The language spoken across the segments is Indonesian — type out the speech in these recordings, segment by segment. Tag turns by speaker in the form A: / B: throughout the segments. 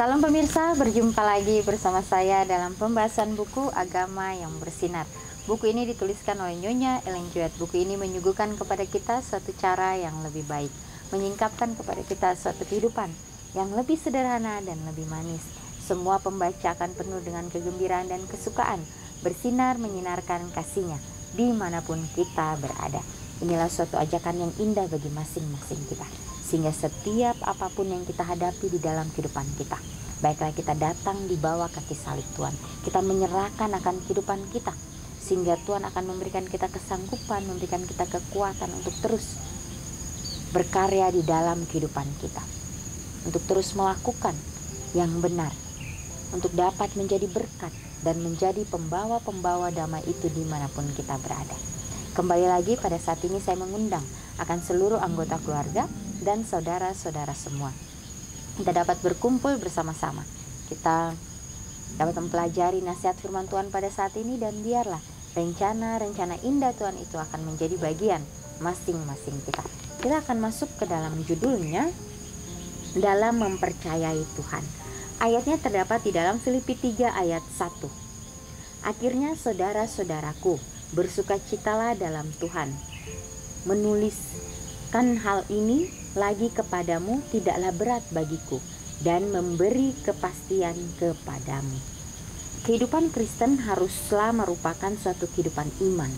A: Salam pemirsa, berjumpa lagi bersama saya dalam pembahasan buku Agama yang Bersinar. Buku ini dituliskan oleh Nyonya Ellen G. White. Buku ini menyuguhkan kepada kita suatu cara yang lebih baik, menyingkapkan kepada kita suatu kehidupan yang lebih sederhana dan lebih manis. Semua pembaca akan penuh dengan kegembiraan dan kesukaan, bersinar menyinarkan kasihnya dimanapun kita berada. Inilah suatu ajakan yang indah bagi masing-masing kita, sehingga setiap apapun yang kita hadapi di dalam kehidupan kita, baiklah kita datang di bawah kaki salib Tuhan, kita menyerahkan akan kehidupan kita, sehingga Tuhan akan memberikan kita kesanggupan, memberikan kita kekuatan untuk terus berkarya di dalam kehidupan kita, untuk terus melakukan yang benar, untuk dapat menjadi berkat dan menjadi pembawa-pembawa damai itu dimanapun kita berada. Kembali lagi pada saat ini saya mengundang akan seluruh anggota keluarga dan saudara-saudara semua. Kita dapat berkumpul bersama-sama. Kita dapat mempelajari nasihat firman Tuhan pada saat ini, dan biarlah rencana-rencana indah Tuhan itu akan menjadi bagian masing-masing kita. Kita akan masuk ke dalam judulnya, dalam mempercayai Tuhan. Ayatnya terdapat di dalam Filipi 3 ayat 1. Akhirnya saudara-saudaraku, bersukacitalah dalam Tuhan. Menuliskan hal ini lagi kepadamu tidaklah berat bagiku, dan memberi kepastian kepadamu. Kehidupan Kristen haruslah merupakan suatu kehidupan iman,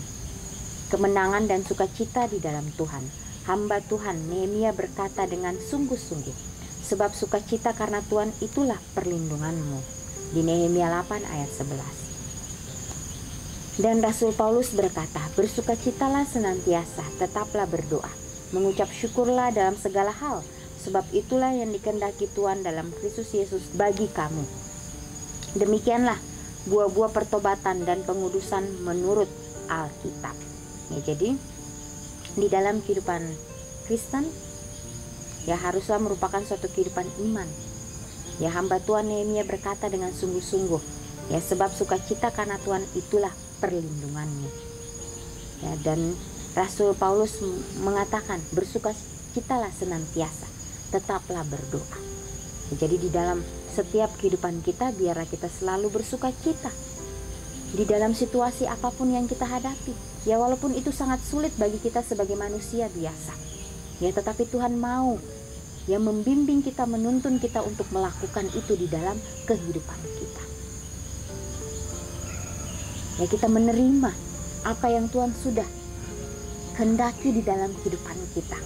A: kemenangan dan sukacita di dalam Tuhan. Hamba Tuhan Nehemia berkata dengan sungguh-sungguh, sebab sukacita karena Tuhan itulah perlindunganmu. Di Nehemia 8 ayat 11. Dan Rasul Paulus berkata, bersukacitalah senantiasa, tetaplah berdoa, mengucap syukurlah dalam segala hal, sebab itulah yang dikehendaki Tuhan dalam Kristus Yesus bagi kamu. Demikianlah buah-buah pertobatan dan pengudusan menurut Alkitab. Ya, jadi di dalam kehidupan Kristen ya haruslah merupakan suatu kehidupan iman. Ya, hamba Tuhan Nehemia berkata dengan sungguh-sungguh, ya, sebab sukacita karena Tuhan itulah perlindunganmu. Ya, dan Rasul Paulus mengatakan, bersukacitalah senantiasa, tetaplah berdoa. Ya, jadi di dalam setiap kehidupan kita, biarlah kita selalu bersukacita di dalam situasi apapun yang kita hadapi. Ya, walaupun itu sangat sulit bagi kita sebagai manusia biasa. Ya, tetapi Tuhan mau yang membimbing kita, menuntun kita untuk melakukan itu di dalam kehidupan kita. Ya, kita menerima apa yang Tuhan sudah kehendaki di dalam kehidupan kita,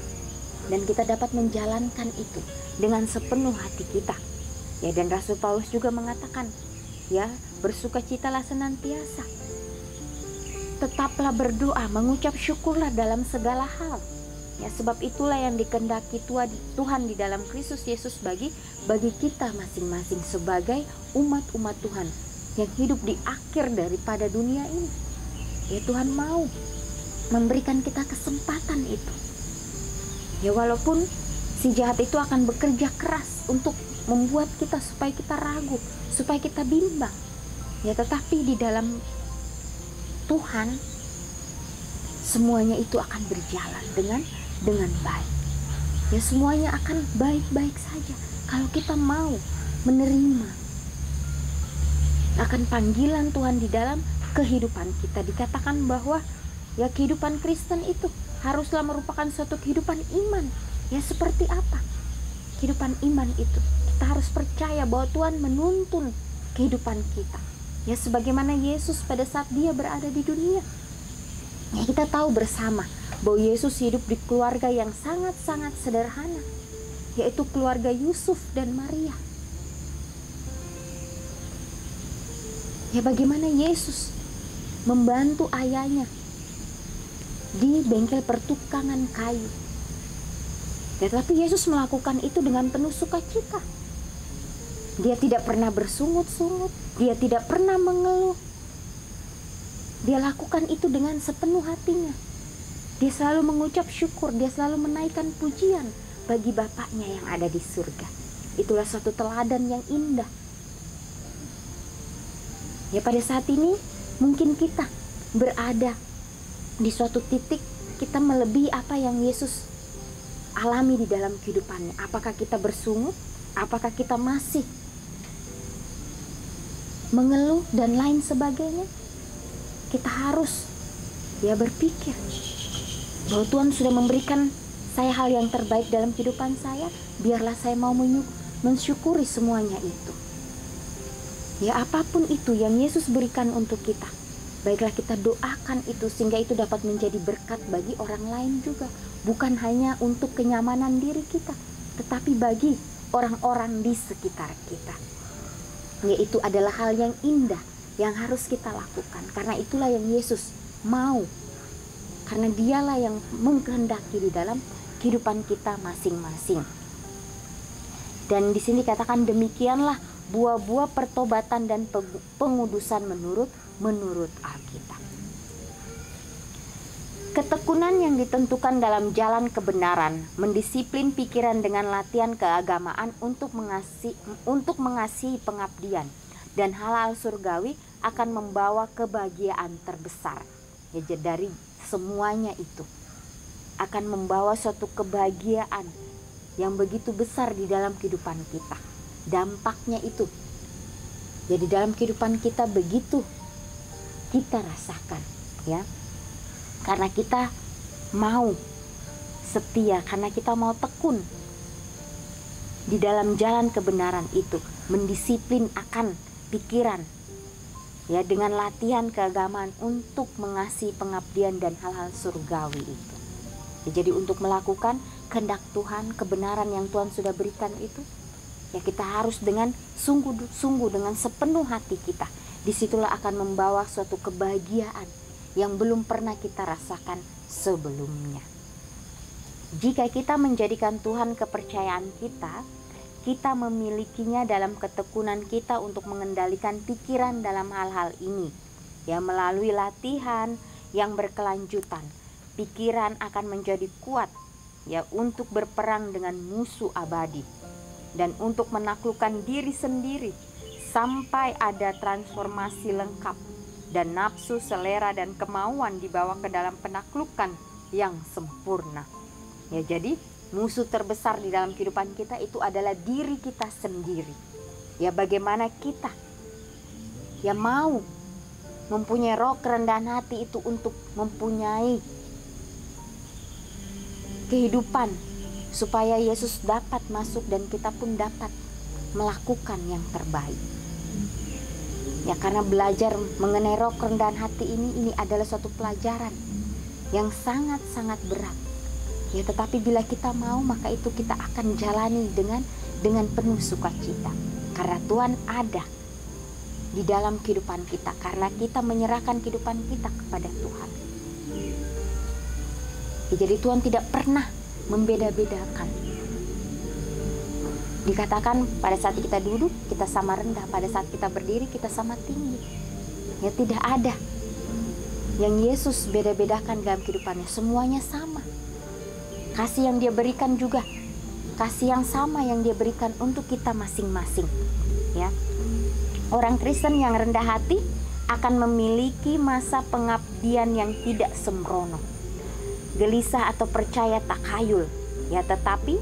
A: dan kita dapat menjalankan itu dengan sepenuh hati kita. Ya, dan Rasul Paulus juga mengatakan, ya, bersukacitalah senantiasa, tetaplah berdoa, mengucap syukurlah dalam segala hal. Ya, sebab itulah yang dikehendaki Tuhan di dalam Kristus Yesus bagi kita masing-masing sebagai umat-umat Tuhan yang hidup di akhir daripada dunia ini. Ya, Tuhan mau memberikan kita kesempatan itu. Ya, walaupun si jahat itu akan bekerja keras untuk membuat kita supaya kita ragu, supaya kita bimbang. Ya, tetapi di dalam Tuhan semuanya itu akan berjalan dengan baik. Ya, semuanya akan baik-baik saja kalau kita mau menerima akan panggilan Tuhan di dalam kehidupan kita. Dikatakan bahwa ya, kehidupan Kristen itu haruslah merupakan suatu kehidupan iman. Ya, seperti apa kehidupan iman itu? Kita harus percaya bahwa Tuhan menuntun kehidupan kita. Ya, sebagaimana Yesus pada saat dia berada di dunia. Ya, kita tahu bersama bahwa Yesus hidup di keluarga yang sangat-sangat sederhana, yaitu keluarga Yusuf dan Maria. Ya, bagaimana Yesus membantu ayahnya di bengkel pertukangan kayu. Ya, tetapi Yesus melakukan itu dengan penuh sukacita. Dia tidak pernah bersungut-sungut, dia tidak pernah mengeluh. Dia lakukan itu dengan sepenuh hatinya. Dia selalu mengucap syukur, dia selalu menaikkan pujian bagi Bapaknya yang ada di surga. Itulah suatu teladan yang indah. Ya, pada saat ini mungkin kita berada di suatu titik kita melebihi apa yang Yesus alami di dalam kehidupannya. Apakah kita bersungut? Apakah kita masih mengeluh dan lain sebagainya. Kita harus berpikir bahwa Tuhan sudah memberikan saya hal yang terbaik dalam kehidupan saya, biarlah saya mau mensyukuri semuanya itu. Apapun itu yang Yesus berikan untuk kita, baiklah kita doakan itu sehingga itu dapat menjadi berkat bagi orang lain juga. Bukan hanya untuk kenyamanan diri kita, tetapi bagi orang-orang di sekitar kita. Itu adalah hal yang indah yang harus kita lakukan. Karena itulah yang Yesus mau. Karena dialah yang mengkehendaki di dalam kehidupan kita masing-masing. Dan di sini katakan demikianlah buah-buah pertobatan dan pengudusan menurut Alkitab. Ketekunan yang ditentukan dalam jalan kebenaran, mendisiplin pikiran dengan latihan keagamaan untuk mengasihi pengabdian dan hal-hal surgawi akan membawa kebahagiaan terbesar. Dari semuanya itu akan membawa suatu kebahagiaan yang begitu besar di dalam kehidupan kita. Dampaknya itu jadi dalam kehidupan kita begitu kita rasakan, karena kita mau setia, karena kita mau tekun di dalam jalan kebenaran itu, mendisiplin akan pikiran dengan latihan keagamaan untuk mengasihi pengabdian dan hal-hal surgawi itu. Jadi untuk melakukan kehendak Tuhan, kebenaran yang Tuhan sudah berikan itu, kita harus dengan sungguh-sungguh, dengan sepenuh hati kita. Disitulah akan membawa suatu kebahagiaan yang belum pernah kita rasakan sebelumnya. Jika kita menjadikan Tuhan kepercayaan kita, kita memilikinya dalam ketekunan kita untuk mengendalikan pikiran dalam hal-hal ini. Melalui latihan yang berkelanjutan, pikiran akan menjadi kuat untuk berperang dengan musuh abadi dan untuk menaklukkan diri sendiri sampai ada transformasi lengkap dan nafsu, selera dan kemauan dibawa ke dalam penaklukan yang sempurna. Jadi musuh terbesar di dalam kehidupan kita itu adalah diri kita sendiri. Bagaimana kita mau mempunyai roh kerendahan hati itu untuk mempunyai kehidupan supaya Yesus dapat masuk dan kita pun dapat melakukan yang terbaik. Karena belajar mengenai roh kerendahan hati ini adalah suatu pelajaran yang sangat-sangat berat. Tetapi bila kita mau, maka itu kita akan jalani dengan penuh sukacita. Karena Tuhan ada di dalam kehidupan kita, karena kita menyerahkan kehidupan kita kepada Tuhan. Jadi Tuhan tidak pernah membeda-bedakan. Dikatakan pada saat kita duduk kita sama rendah, pada saat kita berdiri kita sama tinggi. Tidak ada yang Yesus beda-bedakan dalam kehidupannya, semuanya sama. Kasih yang dia berikan juga kasih yang sama yang dia berikan untuk kita masing-masing. Orang Kristen yang rendah hati akan memiliki masa pengabdian yang tidak sembrono, gelisah atau percaya takhayul, tetapi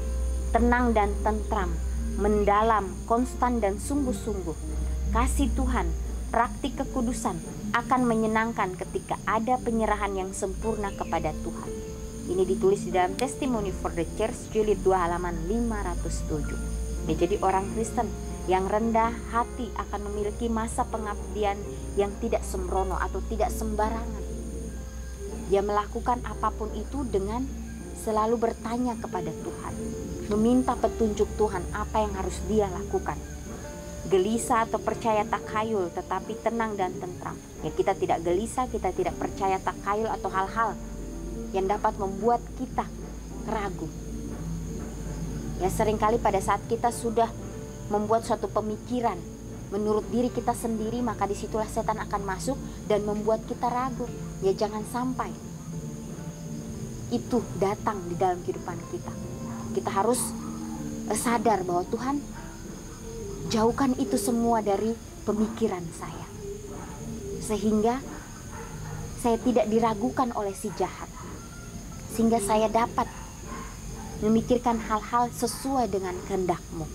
A: tenang dan tentram, mendalam, konstan dan sungguh-sungguh. Kasih Tuhan, praktik kekudusan akan menyenangkan ketika ada penyerahan yang sempurna kepada Tuhan. Ini ditulis di dalam Testimony for the Church jilid 2 halaman 507. Jadi orang Kristen yang rendah hati akan memiliki masa pengabdian yang tidak sembrono atau tidak sembarangan. Dia melakukan apapun itu dengan selalu bertanya kepada Tuhan, meminta petunjuk Tuhan apa yang harus dia lakukan. Gelisah atau percaya takhayul, tetapi tenang dan tentram. Kita tidak gelisah, kita tidak percaya takhayul atau hal-hal yang dapat membuat kita ragu. Seringkali pada saat kita sudah membuat suatu pemikiran menurut diri kita sendiri, maka disitulah setan akan masuk dan membuat kita ragu. Jangan sampai itu datang di dalam kehidupan kita. Kita harus sadar bahwa Tuhan, jauhkan itu semua dari pemikiran saya, sehingga saya tidak diragukan oleh si jahat, sehingga saya dapat memikirkan hal-hal sesuai dengan kehendak-Mu.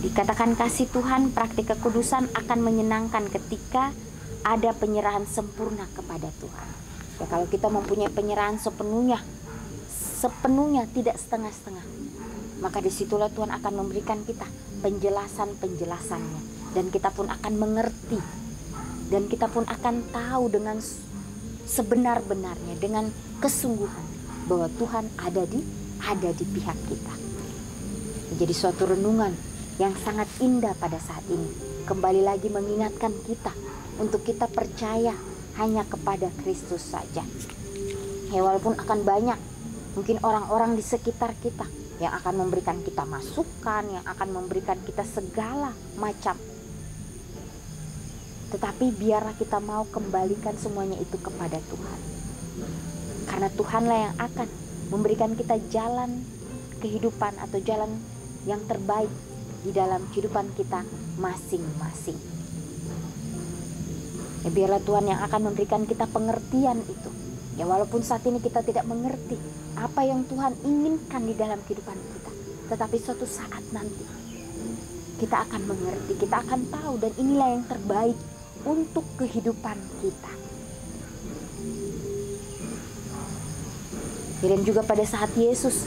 A: Dikatakan kasih Tuhan, praktik kekudusan akan menyenangkan ketika ada penyerahan sempurna kepada Tuhan. Ya, kalau kita mempunyai penyerahan sepenuhnya, tidak setengah-setengah, maka disitulah Tuhan akan memberikan kita penjelasan-penjelasannya, dan kita pun akan mengerti, dan kita pun akan tahu dengan sebenar-benarnya, dengan kesungguhan bahwa Tuhan ada di pihak kita. Menjadi suatu renungan yang sangat indah pada saat ini, kembali lagi mengingatkan kita untuk kita percaya hanya kepada Kristus saja. Ya, walaupun akan banyak mungkin orang-orang di sekitar kita yang akan memberikan kita masukan, yang akan memberikan kita segala macam, tetapi biarlah kita mau kembalikan semuanya itu kepada Tuhan. Karena Tuhanlah yang akan memberikan kita jalan kehidupan atau jalan yang terbaik di dalam kehidupan kita masing-masing. Ya, biarlah Tuhan yang akan memberikan kita pengertian itu. Ya, walaupun saat ini kita tidak mengerti apa yang Tuhan inginkan di dalam kehidupan kita, tetapi suatu saat nanti kita akan mengerti, kita akan tahu, dan inilah yang terbaik untuk kehidupan kita. Dan juga pada saat Yesus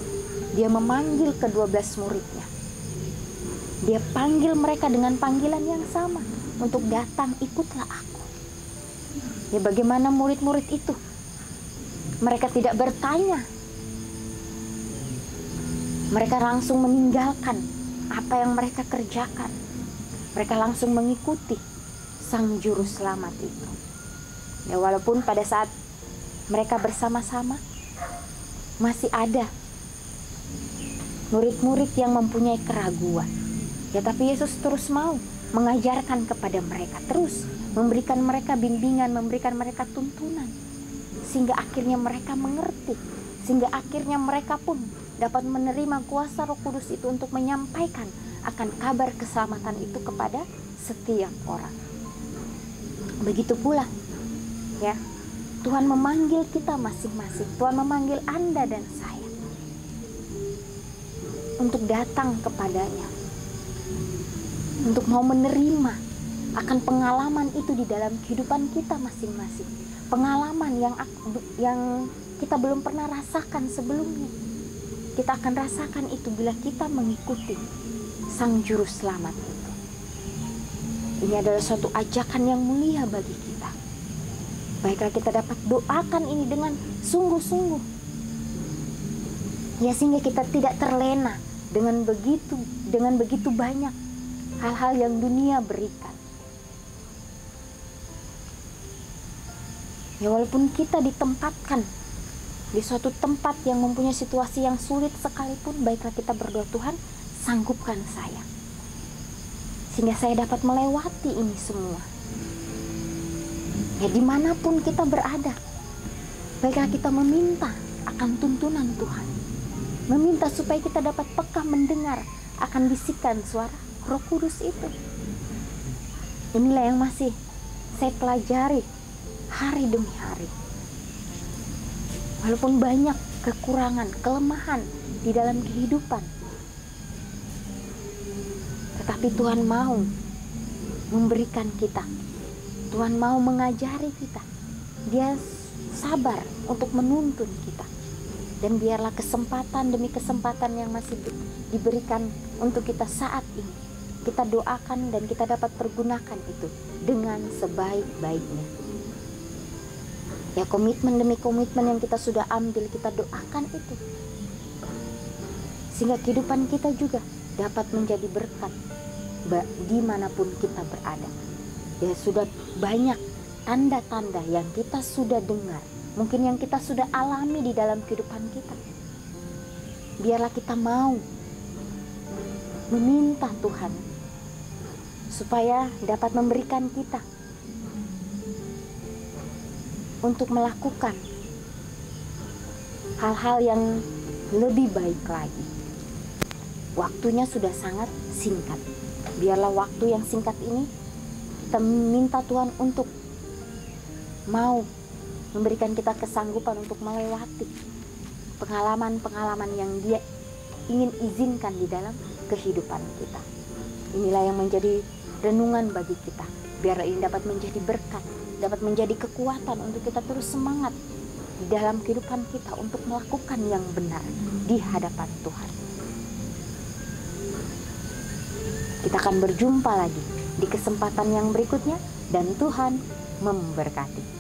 A: dia memanggil ke-12 muridnya, dia panggil mereka dengan panggilan yang sama untuk datang, ikutlah aku. Ya, bagaimana murid-murid itu? Mereka tidak bertanya, mereka langsung meninggalkan apa yang mereka kerjakan, mereka langsung mengikuti Sang Juru Selamat itu. Ya, walaupun pada saat mereka bersama-sama masih ada murid-murid yang mempunyai keraguan, ya, tapi Yesus terus mau mengajarkan kepada mereka, terus memberikan mereka bimbingan, memberikan mereka tuntunan, sehingga akhirnya mereka mengerti, sehingga akhirnya mereka pun dapat menerima kuasa Roh Kudus itu untuk menyampaikan akan kabar keselamatan itu kepada setiap orang. Begitu pula, ya, Tuhan memanggil kita masing-masing. Tuhan memanggil Anda dan saya untuk datang kepadanya, untuk mau menerima akan pengalaman itu di dalam kehidupan kita masing-masing. Pengalaman yang kita belum pernah rasakan sebelumnya. Kita akan rasakan itu bila kita mengikuti Sang Juru Selamat itu. Ini adalah suatu ajakan yang mulia bagi kita. Baiklah kita dapat doakan ini dengan sungguh-sungguh, ya, sehingga kita tidak terlena dengan begitu banyak hal-hal yang dunia berikan. Ya, walaupun kita ditempatkan di suatu tempat yang mempunyai situasi yang sulit sekalipun, baiklah kita berdoa, Tuhan, sanggupkan saya, sehingga saya dapat melewati ini semua. Ya, dimanapun kita berada, baiklah kita meminta akan tuntunan Tuhan, meminta supaya kita dapat peka mendengar akan bisikan suara Roh Kudus itu. Inilah yang masih saya pelajari hari demi hari. Walaupun banyak kekurangan, kelemahan di dalam kehidupan, tetapi Tuhan mau memberikan kita, Tuhan mau mengajari kita. Dia sabar untuk menuntun kita. Dan biarlah kesempatan demi kesempatan yang masih diberikan untuk kita saat ini, kita doakan dan kita dapat pergunakan itu dengan sebaik-baiknya. Ya, komitmen demi komitmen yang kita sudah ambil, kita doakan itu, sehingga kehidupan kita juga dapat menjadi berkat dimanapun kita berada. Ya, sudah banyak tanda-tanda yang kita sudah dengar, mungkin yang kita sudah alami di dalam kehidupan kita. Biarlah kita mau meminta Tuhan supaya dapat memberikan kita untuk melakukan hal-hal yang lebih baik lagi. Waktunya sudah sangat singkat. Biarlah waktu yang singkat ini kita minta Tuhan untuk mau memberikan kita kesanggupan untuk melewati pengalaman-pengalaman yang Dia ingin izinkan di dalam kehidupan kita. Inilah yang menjadi renungan bagi kita. Biar ini dapat menjadi berkat, dapat menjadi kekuatan untuk kita terus semangat di dalam kehidupan kita untuk melakukan yang benar di hadapan Tuhan. Kita akan berjumpa lagi di kesempatan yang berikutnya dan Tuhan memberkati.